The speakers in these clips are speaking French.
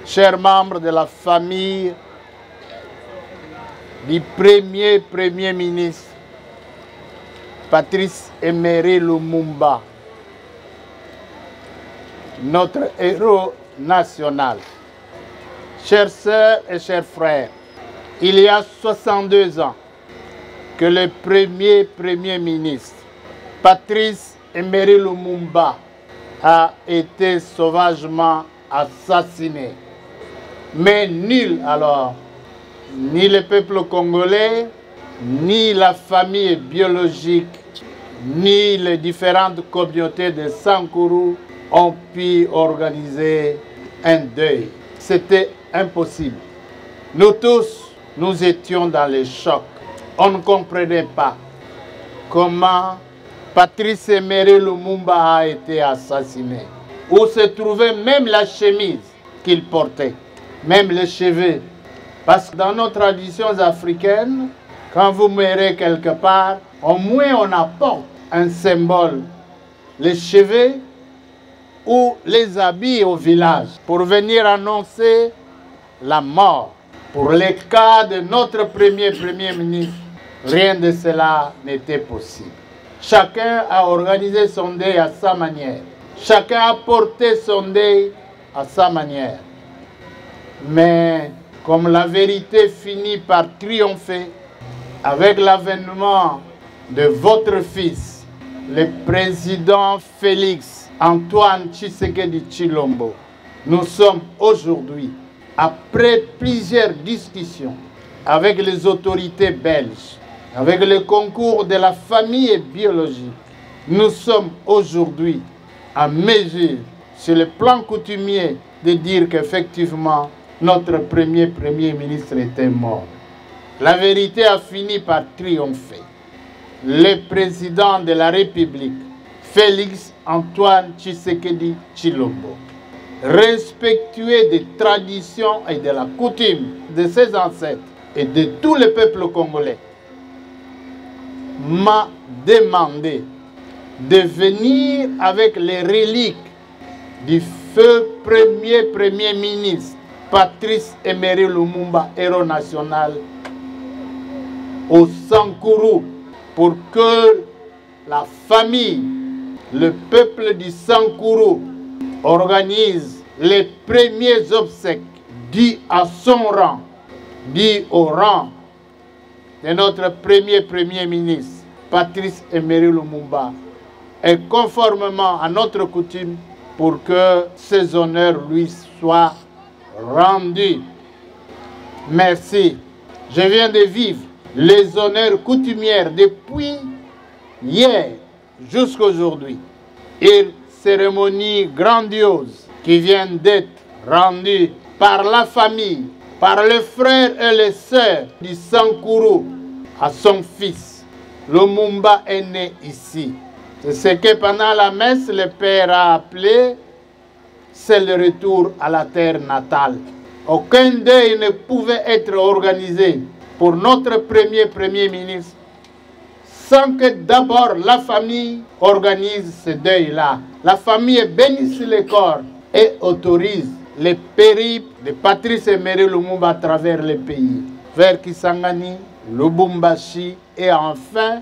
chers membres de la famille du Premier ministre, Patrice Emery Lumumba, notre héros national. Chères sœurs et chers frères, il y a 62 ans que le Premier ministre, Patrice Emery Lumumba, a été sauvagement assassiné. Mais nul alors, ni le peuple congolais, ni la famille biologique, ni les différentes communautés de Sankuru ont pu organiser un deuil. C'était impossible. Nous tous, nous étions dans le choc. On ne comprenait pas comment Patrice Emery Lumumba a été assassiné. Où se trouvait même la chemise qu'il portait, même les cheveux. Parce que dans nos traditions africaines, quand vous mourrez quelque part, au moins on apporte un symbole, les cheveux ou les habits au village pour venir annoncer la mort. Pour le cas de notre Premier ministre, rien de cela n'était possible. Chacun a organisé son deuil à sa manière. Chacun a porté son deuil à sa manière. Mais comme la vérité finit par triompher avec l'avènement de votre fils, le président Félix Antoine Tshisekedi Tshilombo, nous sommes aujourd'hui, après plusieurs discussions avec les autorités belges, avec le concours de la famille biologique, nous sommes aujourd'hui à mesure, sur le plan coutumier, de dire qu'effectivement, notre Premier ministre était mort. La vérité a fini par triompher. Le président de la République, Félix Antoine Tshisekedi Tshilombo, respectueux des traditions et de la coutume de ses ancêtres et de tout le peuple congolais, m'a demandé de venir avec les reliques du feu Premier ministre Patrice Emery Lumumba, héros national, au Sankuru, pour que la famille, le peuple du Sankuru, organise les premiers obsèques dus à son rang, dus au rang de notre Premier ministre, Patrice Emery Lumumba, et conformément à notre coutume, pour que ces honneurs lui soient rendus. Merci. Je viens de vivre les honneurs coutumières depuis hier jusqu'à aujourd'hui. Une cérémonie grandiose qui vient d'être rendue par la famille, par les frères et les sœurs du Sankuru à son fils. Lumumba est né ici. C'est ce que pendant la messe, le père a appelé, c'est le retour à la terre natale. Aucun deuil ne pouvait être organisé pour notre Premier ministre sans que d'abord la famille organise ce deuil-là. La famille bénisse les corps et autorise les périples de Patrice Emery Lumumba à travers le pays, vers Kisangani, Lubumbashi et enfin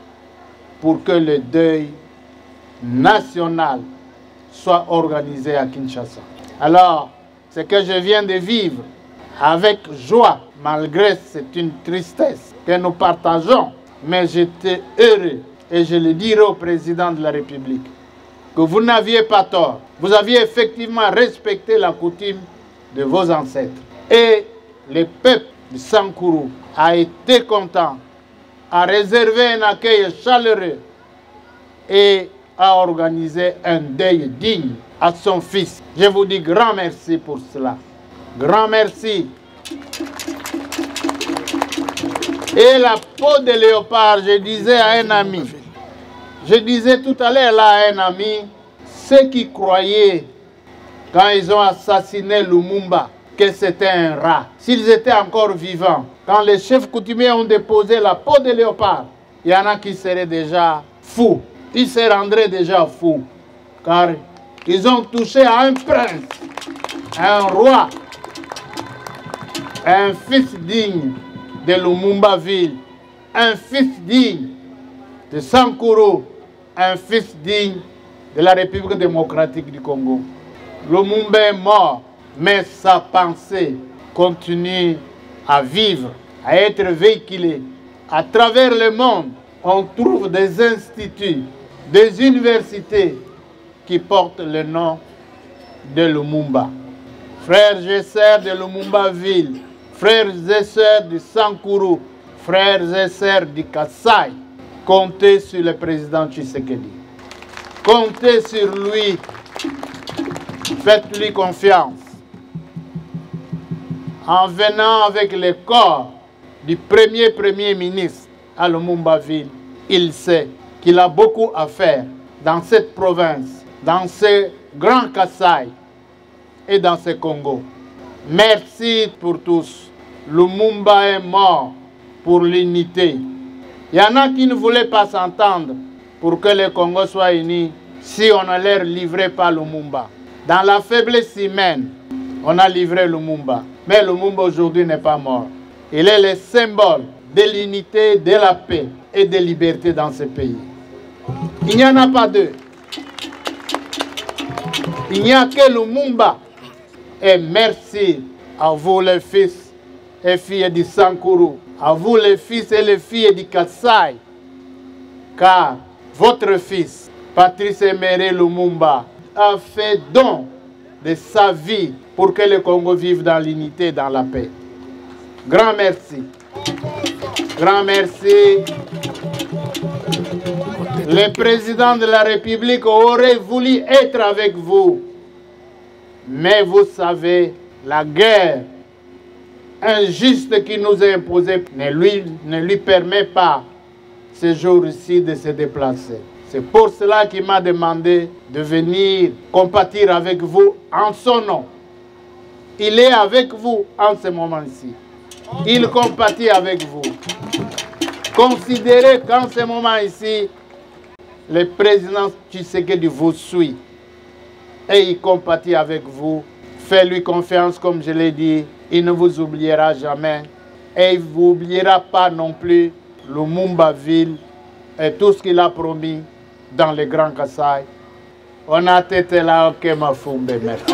pour que le deuil national soit organisé à Kinshasa. Alors, ce que je viens de vivre avec joie, malgré c'est une tristesse que nous partageons, mais j'étais heureux et je le dirai au président de la République que vous n'aviez pas tort. Vous aviez effectivement respecté la coutume de vos ancêtres. Et le peuple de Sankuru a été content, a réservé un accueil chaleureux et a organisé un deuil digne à son fils. Je vous dis grand merci pour cela. Grand merci. Et la peau de léopard, je disais à un ami, je disais tout à l'heure là à un ami, ceux qui croyaient quand ils ont assassiné Lumumba que c'était un rat, s'ils étaient encore vivants, quand les chefs coutumiers ont déposé la peau de léopard, il y en a qui seraient déjà fous. Ils se rendraient déjà fous, car ils ont touché à un prince, à un roi, un fils digne de Lumumba-Ville, un fils digne de Sankuru, un fils digne de la République démocratique du Congo. Lumumba est mort, mais sa pensée continue à vivre, à être véhiculée. À travers le monde, on trouve des instituts, des universités qui portent le nom de Lumumba. Frères et sœurs de Lumumba-Ville, frères et sœurs de Sankuru, frères et sœurs du Kasaï, comptez sur le président Tshisekedi. Comptez sur lui. Faites-lui confiance. En venant avec le corps du premier ministre à Lumumba-Ville, il sait qu'il a beaucoup à faire dans cette province, dans ce grand Kasaï et dans ce Congo. Merci pour tous. Lumumba est mort pour l'unité. Il y en a qui ne voulaient pas s'entendre pour que le Congo soit uni si on ne leur livrait pas Lumumba. Dans la faiblesse humaine, on a livré Lumumba. Mais Lumumba aujourd'hui n'est pas mort. Il est le symbole de l'unité, de la paix et de la liberté dans ce pays. Il n'y en a pas deux. Il n'y a que Lumumba. Et merci à vous les fils et filles du Sankuru, à vous les fils et les filles du Kasaï, car votre fils, Patrice Emery Lumumba, a fait don de sa vie pour que le Congo vive dans l'unité et dans la paix. Grand merci. Grand merci. Le président de la République aurait voulu être avec vous. Mais vous savez, la guerre injuste qui nous est imposée ne lui permet pas ce jour-ci de se déplacer. C'est pour cela qu'il m'a demandé de venir compatir avec vous en son nom. Il est avec vous en ce moment-ci. Il compatit avec vous. Considérez qu'en ce moment-ci, le président Tshisekedi vous suit. Et il compatit avec vous. Faites-lui confiance, comme je l'ai dit. Il ne vous oubliera jamais. Et il ne vous oubliera pas non plus Lumumba-Ville et tout ce qu'il a promis dans le Grand Kasaï. On a été là, ok, ma fumbe, merci.